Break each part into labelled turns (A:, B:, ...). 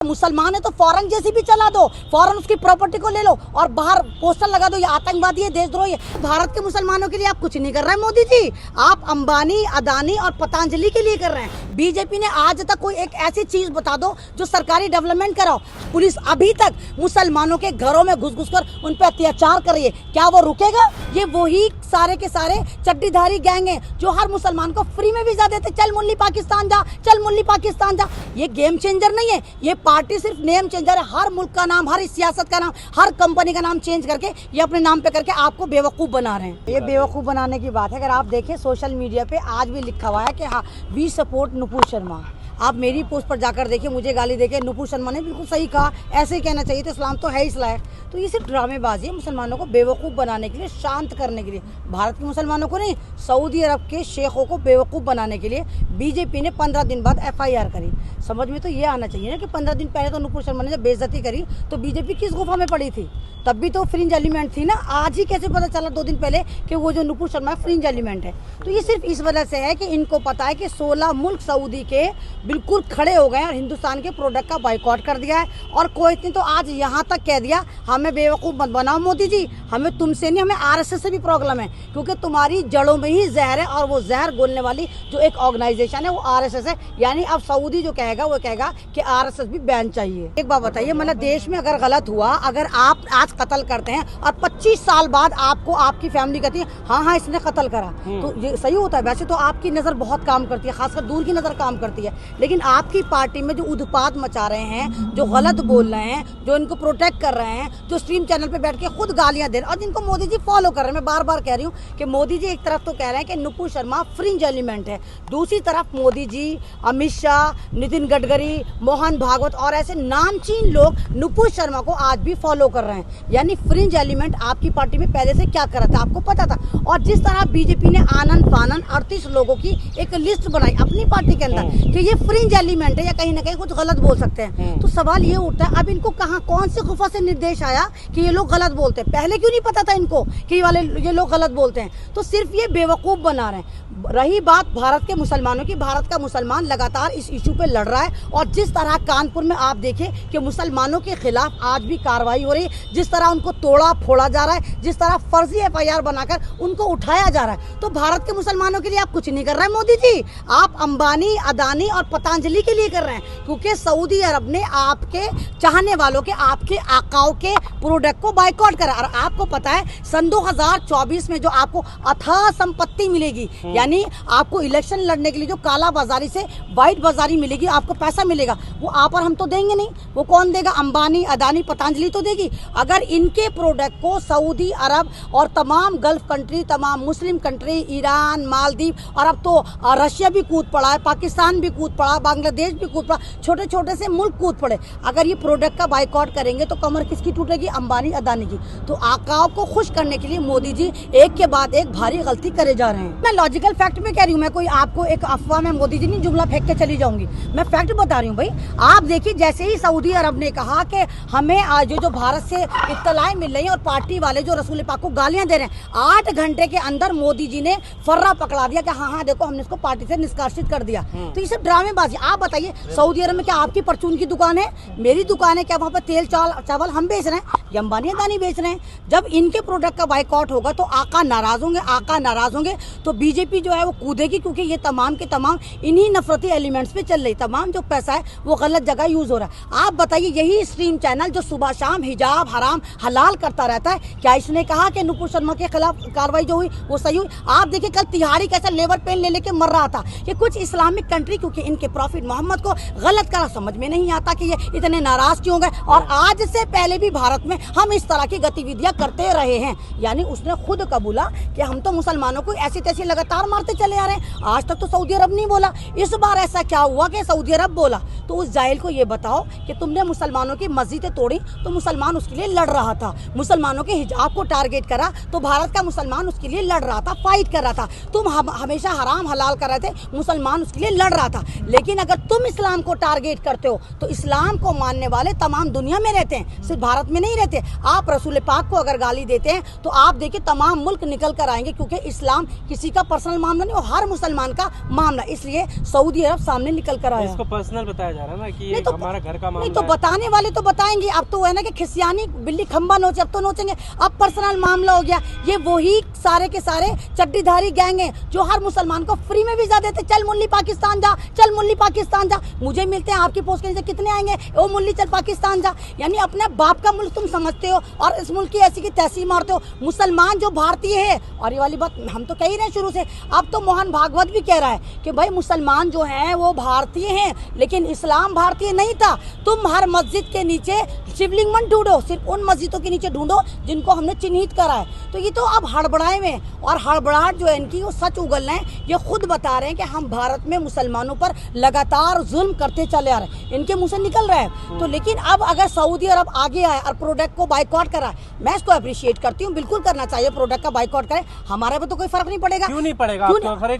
A: मुसलमान है तो फौरन जैसी भी चला दो, फौरन उसकी प्रॉपर्टी को ले लो और बाहर पोस्टर लगा दो, ये आतंकवादी है, देशद्रोही है। भारत के मुसलमानों के लिए आप कुछ नहीं कर रहे हैं मोदी जी, आप अंबानी, अदानी और पतंजलि के लिए कर रहे हैं। बीजेपी ने आज तक कोई एक ऐसी चीज बता दो जो सरकारी डेवलपमेंट कराओ। पुलिस अभी तक मुसलमानों के घरों में घुस घुस कर उन पर अत्याचार कर रही है, क्या वो रुकेगा? ये वही सारे के सारे चड्डीधारी गैंग है जो हर मुसलमान को फ्री में वीजा देते, चल मुल्ली पाकिस्तान जा, चल मुल्ली पाकिस्तान जा। ये गेम चेंजर नहीं है, ये पार्टी सिर्फ नेम चेंजर है। हर मुल्क का नाम, हर सियासत का नाम, हर कंपनी का नाम चेंज करके ये अपने नाम पे करके आपको बेवकूफ बना रहे हैं। ये बेवकूफ बनाने की बात है। अगर आप देखें सोशल मीडिया पे आज भी लिखा हुआ है कि हाँ वी सपोर्ट नुपुर शर्मा। आप मेरी पोस्ट पर जाकर देखिए, मुझे गाली देके नुपुर शर्मा ने बिल्कुल सही कहा, ऐसे ही कहना चाहिए, तो इस्लाम तो है इस लायक। तो ये सिर्फ ड्रामेबाजी है, मुसलमानों को बेवकूफ़ बनाने के लिए, शांत करने के लिए। भारत के मुसलमानों को नहीं, सऊदी अरब के शेखों को बेवकूफ़ बनाने के लिए बीजेपी ने 15 दिन बाद FIR करी। समझ में तो ये आना चाहिए ना कि 15 दिन पहले तो नुपुर शर्मा ने जब बेइज्जती करी तो बीजेपी किस गुफा में पड़ी थी? तब भी तो फ्रिंज एलिमेंट थी ना। आज ही कैसे पता चला 2 दिन पहले कि वो जो नुपुर शर्मा है फ्रिंज एलिमेंट है? तो ये सिर्फ इस वजह से है कि इनको पता है कि 16 मुल्क सऊदी के बिल्कुल खड़े हो गए और हिंदुस्तान के प्रोडक्ट का बाइकआउट कर दिया है। और कोई ने तो आज यहाँ तक कह दिया हमें बेवकूफ़ मत बनाओ मोदी जी, हमें तुमसे नहीं, हमें RSS से भी प्रॉब्लम है, क्योंकि तुम्हारी जड़ों में ही जहर है और वो जहर घोलने वाली जो एक ऑर्गेनाइजेशन है वो RSS है। यानी अब सऊदी जो कहेगा वो कहेगा कि RSS भी बैन चाहिए। एक बात बताइए, मतलब देश में अगर गलत हुआ, अगर आप आज कत्ल करते हैं और 25 साल बाद आपको आपकी फैमिली कहती है हाँ इसने कत्ल करा, तो ये सही होता है? वैसे तो आपकी नज़र बहुत काम करती है, खासकर दूर की नज़र काम करती है, लेकिन आपकी पार्टी में जो उत्पात मचा रहे हैं, जो गलत बोल रहे हैं, जो इनको प्रोटेक्ट कर रहे हैं, जो स्ट्रीम चैनल पे बैठ के खुद गालियां दे रहे हैं और जिनको मोदी जी फॉलो कर रहे हैं। मैं बार बार कह रही हूँ कि मोदी जी एक तरफ तो कह रहे हैं कि नुपुर शर्मा फ्रिंज एलिमेंट है, दूसरी तरफ मोदी जी, अमित शाह, नितिन गडकरी, मोहन भागवत और ऐसे नामचीन लोग नुपुर शर्मा को आज भी फॉलो कर रहे हैं। यानी फ्रिंज एलिमेंट आपकी पार्टी में पहले से क्या कर रहा था आपको पता था। और जिस तरह बीजेपी ने आनंद फानन 38 लोगों की एक लिस्ट बनाई अपनी पार्टी के अंदर कि ये फ्रिंज एलिमेंट है या कहीं ना कहीं कुछ गलत बोल सकते हैं, तो सवाल ये उठता है अब इनको कहाँ, कौन से गुफा से निर्देश आया कि ये लोग गलत बोलते हैं? पहले क्यों नहीं पता था इनको कि ये लोग गलत बोलते हैं? तो सिर्फ ये बेवकूफ़ बना रहे हैं। रही बात भारत के मुसलमानों की, भारत का मुसलमान लगातार इस इशू पे लड़ रहा है और जिस तरह कानपुर में आप देखें कि मुसलमानों के खिलाफ आज भी कार्रवाई हो रही है, जिस तरह उनको तोड़ा फोड़ा जा रहा है, जिस तरह फर्जी FIR बनाकर उनको उठाया जा रहा है, तो भारत के मुसलमानों के लिए आप कुछ नहीं कर रहे हैं मोदी जी, आप अंबानी, अदानी और पतंजलि के लिए कर रहे हैं, क्योंकि सऊदी अरब ने आपके चाहने वालों के, आपके आकाओं के प्रोडक्ट को बाइकआउट करा। और आपको पता है सन 2024 में जो आपको अथाह संपत्ति मिलेगी, यानी आपको इलेक्शन लड़ने के लिए जो काला बाजारी से व्हाइट बाजारी मिलेगी, आपको पैसा मिलेगा, वो आप और हम तो देंगे नहीं, वो कौन देगा? अंबानी, अदानी, पतंजलि तो देगी। अगर इनके प्रोडक्ट को सऊदी अरब और तमाम गल्फ कंट्री, तमाम मुस्लिम कंट्री, ईरान, मालदीव और अब तो रशिया भी कूद पड़ा है, पाकिस्तान भी कूद पड़ा, बांग्लादेश भी कूद पड़ा, छोटे छोटे से मुल्क कूद पड़े, अगर ये प्रोडक्ट का बाइकआउट करेंगे तो कमर किसकी टूटेगी? अंबानी, अदानी की। तो आकाओं को खुश करने के लिए मोदी जी एक के बाद एक भारी गलती करे जा रहे हैं। मैं लॉजिकल फैक्ट में कह रही हूँ, मैं कोई आपको एक अफवाह में मोदी जी नहीं जुमला फेंक के चली जाऊंगी, मैं फैक्ट बता रही हूँ भाई। आप देखिए, जैसे ही सऊदी अरब ने कहा कि हमें आज जो भारत से इत्तलाएं मिल रही हैं और पार्टी वाले जो रसूल पाक को गालियां दे रहे हैं, 8 घंटे के अंदर मोदी जी ने फर्रा पकड़ा दिया कि हाँ देखो हमने इसको पार्टी से निष्कासित कर दिया। तो ये सब ड्रामेबाजी। आप बताइए सऊदी अरब में क्या आपकी परचून की दुकान है, मेरी दुकान है, क्या वहाँ पर तेल चावल हम बेच रहे हैं या अंबानी अदानी बेच रहे हैं? जब इनके प्रोडक्ट का बाइकआउट होगा तो आका नाराज होंगे, आका नाराज होंगे तो बीजेपी जो है वो कूदेगी, क्योंकि ये तमाम के तमाम इन्हीं नफरती एलिमेंट्स पे चल रही, तमाम जो पैसा है वो गलत जगह यूज हो रहा है। आप बताइए, यही स्ट्रीम चैनल जो सुबह शाम हिजाब हराम हलाल करता रहता है, क्या इसने कहा कि नुपुर शर्मा के खिलाफ कार्रवाई जो हुई वो सही हुई? आप देखिए कल तिहाड़ी कैसा लेबर पेन ले लेके मर रहा था। ये कुछ इस्लामिक कंट्री, क्योंकि इनके प्रॉफिट मोहम्मद को गलत करा, समझ में नहीं आता कि ये इतने नाराज क्यों गए। और आज से पहले भी भारत में हम इस तरह की गतिविधियां करते रहे हैं, यानी उसने खुद कबूला कि हम तो मुसलमानों को ऐसी तैसी लगातार मारते चले आ रहे हैं। आज तक तो सऊदी अरब नहीं बोला, इस बार ऐसा क्या हुआ कि सऊदी अरब बोला? तो उस जाहिल को ये बताओ कि तुमने मुसलमानों की मस्जिदें तोड़ी तो मुसलमान उसके लिए लड़ रहा था, मुसलमानों के हिजाब को टारगेट करा तो भारत का मुसलमान उसके लिए लड़ रहा था, फाइट कर रहा था। तुम हमेशा हराम हलाल कर रहे थे, मुसलमान उसके लिए लड़ रहा था। लेकिन अगर तुम इस्लाम को टारगेट करते हो तो इस्लाम को मानने वाले तमाम दुनिया में रहते हैं, सिर्फ भारत में नहीं रहते। थे। आप रसूल पाक को अगर गाली देते हैं तो आप देखिए तमाम मुल्क निकल कर आएंगे, क्योंकि इस्लाम किसी का पर्सनल मामला नहीं, वो हर मुसलमान का मामला, इसलिए सऊदी अरब सामने निकल कर आया।
B: इसको पर्सनल बताया जा रहा है ना कि ये हमारा घर का मामला
A: नहीं तो बताने वाले तो बताएंगे। अब तो है ना कि खिसियानी बिल्ली खंबा नोचे, अब तो नोचेंगे, अब पर्सनल मामला हो गया। ये वही सारे के सारे चड्डीधारी गैंग हैं जो हर मुसलमान को फ्री में वीजा देते, चल मुल्ली पाकिस्तान जा, चल मुल्ली पाकिस्तान जा। मुझे मिलते हैं आपकी पोस्ट के नीचे कितने आएंगे, ओ मुल्ली चल पाकिस्तान जा। यानी अपने बाप का मुल्क तुम समझते हो और इस मुल्क की ऐसी की तैसी मारते हो। मुसलमान जो भारतीय है, और ये वाली बात हम तो कह ही रहे हैं शुरू से, अब तो मोहन भागवत भी कह रहा है कि भाई मुसलमान जो हैं वो भारतीय हैं, लेकिन इस्लाम भारतीय नहीं था। तुम हर मस्जिद के नीचे शिवलिंग मत ढूंढो, सिर्फ उन मस्जिदों के नीचे ढूंढो जिनको हमने चिन्हित करा है। तो ये तो अब हड़बड़ाए में, और हड़बड़ाहट जो है इनकी वो सच उगल रहे हैं। ये खुद बता रहे हैं कि हम भारत में मुसलमानों पर लगातार जुल्म करते चले आ रहे हैं, इनके मुंह से निकल रहा है। तो लेकिन अब अगर सऊदी अरब आगे आए और प्रोडक्ट को बाइकआउट करा, मैं इसको अप्रिशिएट करती हूँ, बिल्कुल करना चाहिए, प्रोडक्ट का बाइकआउट करें, हमारे पे तो कोई फर्क नहीं पड़ेगा।
B: क्यों नहीं पड़ेगा?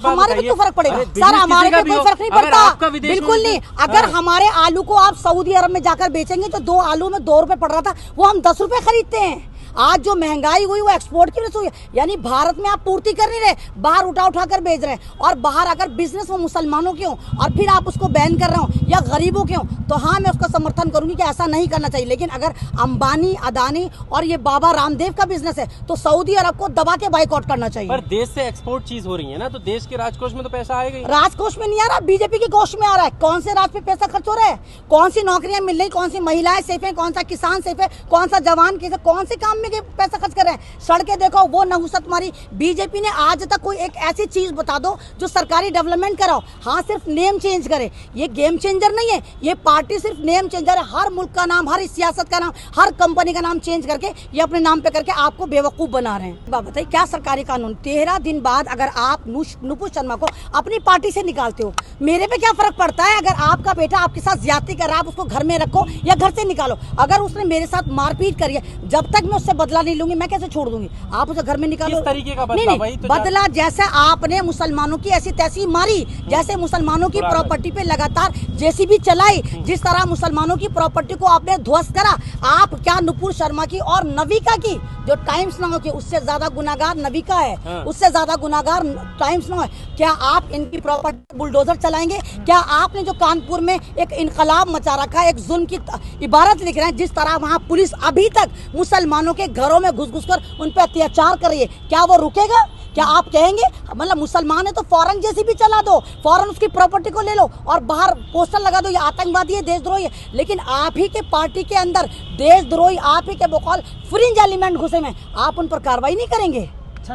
A: हमारे पे तो फर्क पड़ेगा सर, हमारे पे कोई फर्क नहीं पड़ता, बिल्कुल नहीं। अगर हमारे आलू को आप सऊदी अरब में जाकर बेचेंगे तो 2 आलू में 2 रुपए पड़ रहा था, वो हम 10 रुपए खरीदते हैं। आज जो महंगाई हुई वो एक्सपोर्ट की वजह से हुई, यानी भारत में आप पूर्ति कर नहीं रहे, बाहर उठा कर बेच रहे हैं। और बाहर अगर बिजनेस वो मुसलमानों के हो और फिर आप उसको बैन कर रहे हो या गरीबों के हो, तो हाँ मैं उसका समर्थन करूंगी कि ऐसा नहीं करना चाहिए। लेकिन अगर अंबानी, अदानी और ये बाबा रामदेव का बिजनेस है तो सऊदी अरब को दबा के बाइकआउट करना चाहिए।
B: पर देश से एक्सपोर्ट चीज हो रही है ना, तो देश के राजकोष में तो पैसा आएगा ही।
A: राजकोष में नहीं आ रहा, बीजेपी के कोष में आ रहा है। कौन से राज पे पैसा खर्च हो रहा है, कौन सी नौकरियां मिल रही, कौन सी महिलाएं सेफ है, कौन सा किसान सेफ है, कौन सा जवान कैसे, कौन से काम में पैसा खर्च कर रहे हैं। सड़कें देखो, वो नहुसत मारी बीजेपी ने। आज तक कोई एक ऐसी चीज बता दो जो सरकारी डेवलपमेंट कराओ। हाँ सिर्फ नेम चेंज करे, ये गेम चेंजर नहीं है, ये पार्टी सिर्फ नेम चेंजर है। हर मुल्क का नाम, हर सियासत का नाम, हर कंपनी का नाम चेंज करके ये अपने नाम पे करके आपको बेवकूफ बना रहे हैं। बताइए क्या सरकारी कानून, 13 दिन बाद अगर आप नुपुर शर्मा को अपनी पार्टी से निकालते हो, मेरे पे क्या फर्क पड़ता है? अगर आपका बेटा आपके साथ ज्यादती कर रहा है, आप उसको घर में रखो या घर से निकालो। अगर उसने मेरे साथ मारपीट करी है, जब तक मैं उससे बदला नहीं लूंगी मैं कैसे छोड़ दूंगी? आप उसे घर में निकालो।
B: किस तरीके का बदला?
A: नहीं, तो बदला जैसे आपने मुसलमानों की ऐसी तैसी मारी, जैसे मुसलमानों की प्रॉपर्टी पे लगातार जेसीबी चलाई, जिस तरह मुसलमानों की प्रॉपर्टी को आपने ध्वस्त करा, आप क्या नुपुर शर्मा की और नविका की, जो टाइम्स नाउ की, उससे ज्यादा गुनाहगार नविका है, उससे ज्यादा गुनाहगार टाइम्स नाउ है। क्या आप इनकी प्रॉपर्टी बुलडोजर चलाएंगे? क्या आपने जो कानपुर में एक इनकलाब मचा रखा है, एक जुल्म की इबारत लिख रहे हैं, जिस तरह वहाँ पुलिस अभी तक मुसलमानों के घरों में घुस कर उन पर अत्याचार कर रही है, क्या वो रुकेगा? क्या आप कहेंगे मतलब मुसलमान है तो फौरन जेसीबी चला दो, फौरन उसकी प्रॉपर्टी को ले लो और बाहर पोस्टर लगा दो, ये आतंकवादी है, देशद्रोही है। लेकिन आप ही के पार्टी के अंदर देशद्रोही, आप ही के बकौल फ्रिंज एलिमेंट घुसे में, आप उन पर कार्रवाई नहीं करेंगे?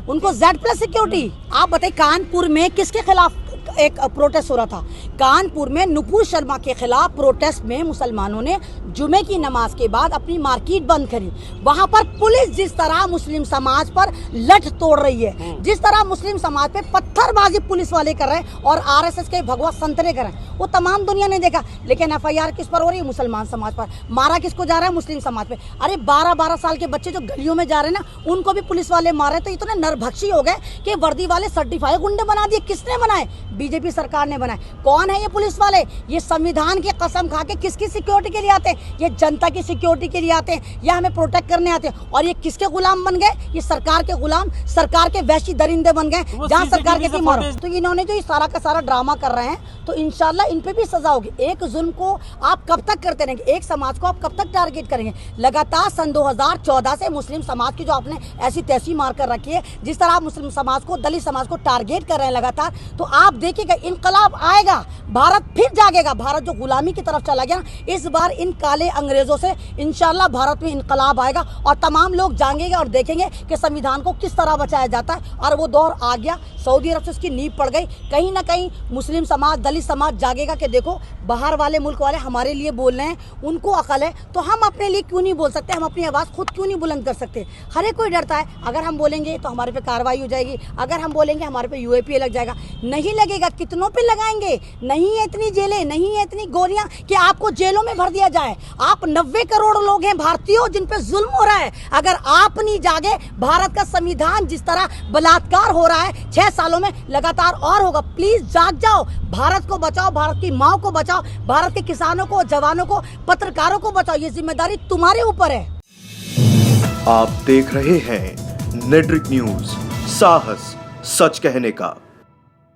A: उनको Z+ सिक्योरिटी। आप बताइए कानपुर में किसके खिलाफ एक प्रोटेस्ट हो रहा था? कानपुर में नुपुर शर्मा के खिलाफ प्रोटेस्ट में मुसलमानों ने जुमे की नमाज के बाद अपनी मार्केट बंद करी। वहां पर पुलिस जिस तरह मुस्लिम समाज पर लठ तोड़ रही है, जिस तरह मुस्लिम समाज पे पत्थरबाजी पुलिस वाले कर रहे हैं और RSS के भगवा संतरे कर रहे हैं, वो तमाम दुनिया ने देखा। लेकिन FIR किस पर हो रही है? मुसलमान समाज पर। मारा किसको जा रहा है? मुस्लिम समाज पे। अरे 12-12 साल के बच्चे जो गलियों में जा रहे हैं ना, उनको भी पुलिस वाले मार रहे। तो इतने नरभक्षी हो गए कि वर्दी वाले सर्टिफाइड गुंडे बना दिए। किसने बनाए? बीजेपी सरकार ने बनाए। कौन है ये पुलिस वाले? ये संविधान की कसम खा के किसकी सिक्योरिटी के लिए आते हैं? ये जनता की सिक्योरिटी के लिए आते हैं या हमें प्रोटेक्ट करने आते हैं? और ये किसके गुलाम बन गए? ये सरकार के गुलाम, सरकार के वैशी दरिंदे बन गए, जहाँ सरकार के मारो। तो इन्होंने जो सारा का सारा ड्रामा कर रहे हैं, तो इंशाल्लाह इन पे भी सजा होगी। एक जुल्म को आप कब तक करते रहेंगे? एक समाज को आप कब तक टारगेट करेंगे? लगातार सन 2014 से मुस्लिम समाज की जो आपने ऐसी तैसी मार कर रखी है, जिस तरह आप मुस्लिम समाज को, दलित समाज को टारगेट कर रहे हैं लगातार, तो आप देखिएगा इनकलाब आएगा, भारत फिर जागेगा। भारत जो गुलामी की तरफ चला गया, इस बार इन काले अंग्रेजों से इंशाल्लाह भारत में इनकलाब आएगा और तमाम लोग जागेंगे और देखेंगे कि संविधान को किस तरह बचाया जाता है। और वो दौर आ गया, सऊदी अरब से उसकी नींव पड़ गई। कहीं ना कहीं मुस्लिम समाज, दलित समाज जागेगा कि देखो बाहर वाले मुल्क वाले हमारे लिए बोल रहे हैं, उनको अकल है, तो हम अपने लिए क्यों नहीं बोल सकते? हम अपनी आवाज़ खुद क्यों नहीं बुलंद कर सकते? हर एक कोई डरता है, अगर हम बोलेंगे तो हमारे पे कार्रवाई हो जाएगी, अगर हम बोलेंगे हमारे पे UAPA लग जाएगा। नहीं लगेगा, कितनों पे लगाएंगे? नहीं है इतनी जेलें, नहीं है इतनी गोलियां कि आपको जेलों में भर दिया जाए। आप 90 करोड़ लोग हैं भारतीयों जिन पे जुल्म हो रहा है। अगर आप नहीं जागे, भारत का संविधान जिस तरह बलात्कार हो रहा है 6 सालों में लगातार और होगा। प्लीज जाग जाओ, भारत को बचाओ, भारत की माँ को बचाओ, भारत के किसानों को, जवानों को, पत्रकारों को बचाओ। ये जिम्मेदारी तुम्हारे ऊपर है।
C: आप देख रहे हैं नेट्रिक न्यूज, साहस सच कहने का।